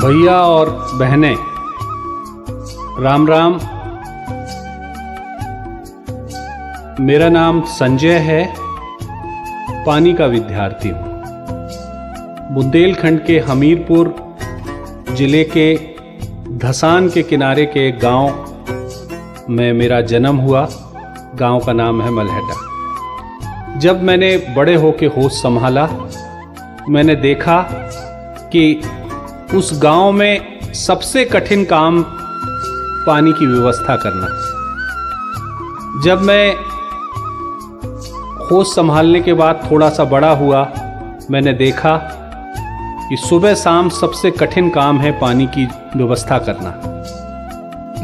भैया और बहनें, राम राम। मेरा नाम संजय है, पानी का विद्यार्थी हूँ। बुंदेलखंड के हमीरपुर जिले के धसान के किनारे के एक गांव में मेरा जन्म हुआ। गांव का नाम है मलहटा। जब मैंने बड़े होकर होश संभाला, मैंने देखा कि उस गांव में सबसे कठिन काम पानी की व्यवस्था करना। जब मैं होश संभालने के बाद थोड़ा सा बड़ा हुआ, मैंने देखा कि सुबह शाम सबसे कठिन काम है पानी की व्यवस्था करना।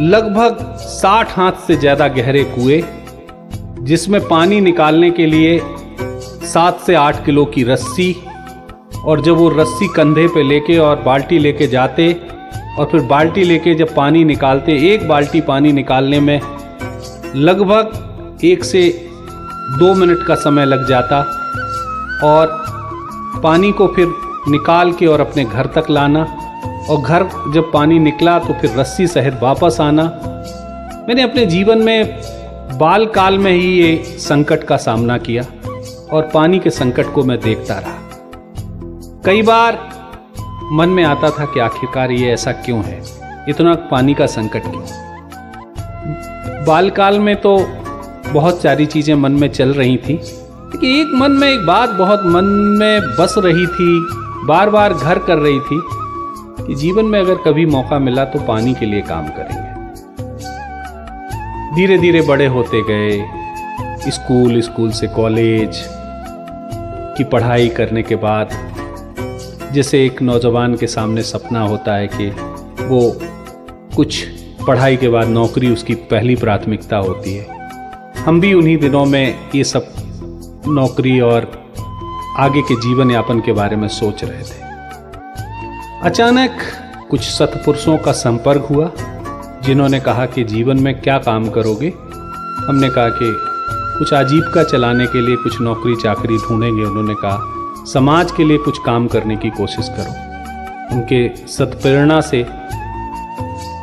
लगभग 60 हाथ से ज़्यादा गहरे कुएं, जिसमें पानी निकालने के लिए 7 से 8 किलो की रस्सी, और जब वो रस्सी कंधे पे लेके और बाल्टी लेके जाते और फिर बाल्टी लेके जब पानी निकालते, एक बाल्टी पानी निकालने में लगभग 1 से 2 मिनट का समय लग जाता, और पानी को फिर निकाल के और अपने घर तक लाना, और घर जब पानी निकला तो फिर रस्सी सहित वापस आना। मैंने अपने जीवन में बाल काल में ही ये संकट का सामना किया और पानी के संकट को मैं देखता रहा। कई बार मन में आता था कि आखिरकार ये ऐसा क्यों है, इतना पानी का संकट क्यों। बालकाल में तो बहुत सारी चीज़ें मन में चल रही थी, लेकिन एक बात बहुत मन में बस रही थी, बार बार घर कर रही थी कि जीवन में अगर कभी मौका मिला तो पानी के लिए काम करेंगे। धीरे धीरे बड़े होते गए, स्कूल से कॉलेज की पढ़ाई करने के बाद जैसे एक नौजवान के सामने सपना होता है कि वो कुछ पढ़ाई के बाद नौकरी उसकी पहली प्राथमिकता होती है। हम भी उन्हीं दिनों में ये सब नौकरी और आगे के जीवन यापन के बारे में सोच रहे थे। अचानक कुछ सत्पुरुषों का संपर्क हुआ, जिन्होंने कहा कि जीवन में क्या काम करोगे। हमने कहा कि कुछ आजीविका चलाने के लिए कुछ नौकरी चाकरी ढूंढेंगे। उन्होंने कहा समाज के लिए कुछ काम करने की कोशिश करो। उनके सत्प्रेरणा से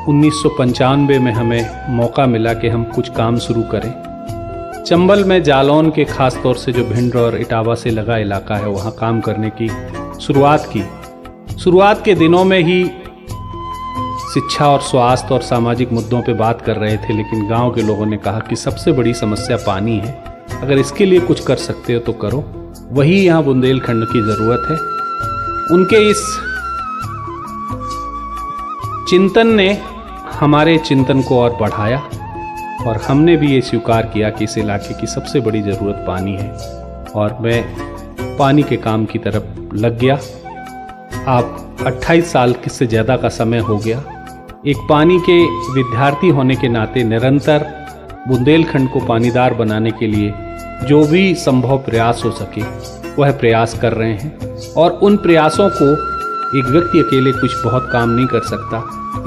1995 में हमें मौका मिला कि हम कुछ काम शुरू करें। चंबल में जालौन के खास तौर से जो भिंड और इटावा से लगा इलाका है, वहाँ काम करने की शुरुआत की। शुरुआत के दिनों में ही शिक्षा और स्वास्थ्य और सामाजिक मुद्दों पे बात कर रहे थे, लेकिन गांव के लोगों ने कहा कि सबसे बड़ी समस्या पानी है, अगर इसके लिए कुछ कर सकते हो तो करो। वही यहाँ बुंदेलखंड की ज़रूरत है। उनके इस चिंतन ने हमारे चिंतन को और बढ़ाया, और हमने भी ये स्वीकार किया कि इस इलाके की सबसे बड़ी ज़रूरत पानी है, और मैं पानी के काम की तरफ लग गया। आप 28 साल से ज़्यादा का समय हो गया। एक पानी के विद्यार्थी होने के नाते निरंतर बुंदेलखंड को पानीदार बनाने के लिए जो भी संभव प्रयास हो सके वह प्रयास कर रहे हैं, और उन प्रयासों को एक व्यक्ति अकेले कुछ बहुत काम नहीं कर सकता।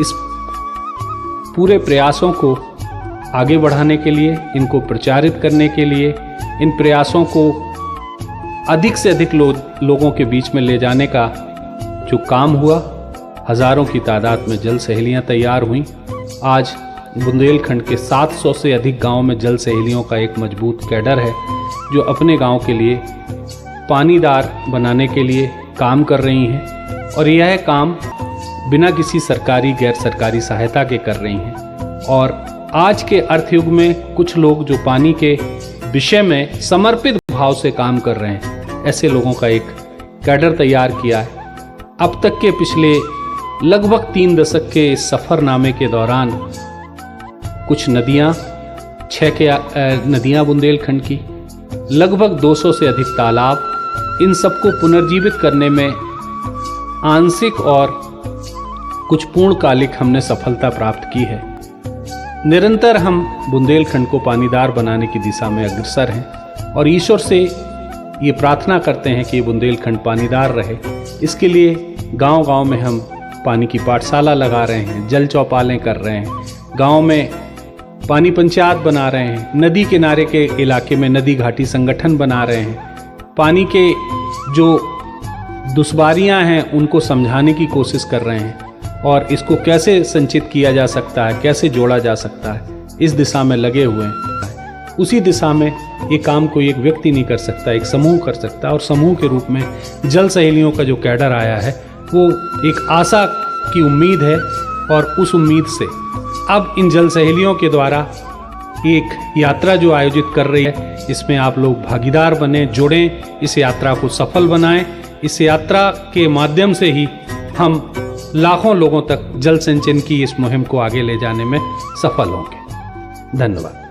इस पूरे प्रयासों को आगे बढ़ाने के लिए, इनको प्रचारित करने के लिए, इन प्रयासों को अधिक से अधिक लोगों के बीच में ले जाने का जो काम हुआ, हज़ारों की तादाद में जल सहेलियाँ तैयार हुई। आज बुंदेलखंड के 700 से अधिक गांव में जल सहेलियों का एक मजबूत कैडर है, जो अपने गांव के लिए पानीदार बनाने के लिए काम कर रही हैं, और यह काम बिना किसी सरकारी गैर सरकारी सहायता के कर रही हैं। और आज के अर्थयुग में कुछ लोग जो पानी के विषय में समर्पित भाव से काम कर रहे हैं, ऐसे लोगों का एक कैडर तैयार किया है। अब तक के पिछले लगभग 3 दशक के इस सफ़रनामे के दौरान कुछ नदियाँ, 6 नदियाँ बुंदेलखंड की, लगभग 200 से अधिक तालाब, इन सबको पुनर्जीवित करने में आंशिक और कुछ पूर्णकालिक हमने सफलता प्राप्त की है। निरंतर हम बुंदेलखंड को पानीदार बनाने की दिशा में अग्रसर हैं, और ईश्वर से ये प्रार्थना करते हैं कि ये बुंदेलखंड पानीदार रहे। इसके लिए गांव-गांव में हम पानी की पाठशाला लगा रहे हैं, जल चौपालें कर रहे हैं, गांव में पानी पंचायत बना रहे हैं, नदी किनारे के इलाके में नदी घाटी संगठन बना रहे हैं, पानी के जो दुश्वारियां हैं उनको समझाने की कोशिश कर रहे हैं। और इसको कैसे संचित किया जा सकता है, कैसे जोड़ा जा सकता है, इस दिशा में लगे हुए हैं। उसी दिशा में ये काम कोई एक व्यक्ति नहीं कर सकता, एक समूह कर सकता है। और समूह के रूप में जल सहेलियों का जो कैडर आया है वो एक आशा की उम्मीद है, और उस उम्मीद से अब इन जल सहेलियों के द्वारा एक यात्रा जो आयोजित कर रही है, इसमें आप लोग भागीदार बने, जुड़ें, इस यात्रा को सफल बनाएं। इस यात्रा के माध्यम से ही हम लाखों लोगों तक जल संचयन की इस मुहिम को आगे ले जाने में सफल होंगे। धन्यवाद।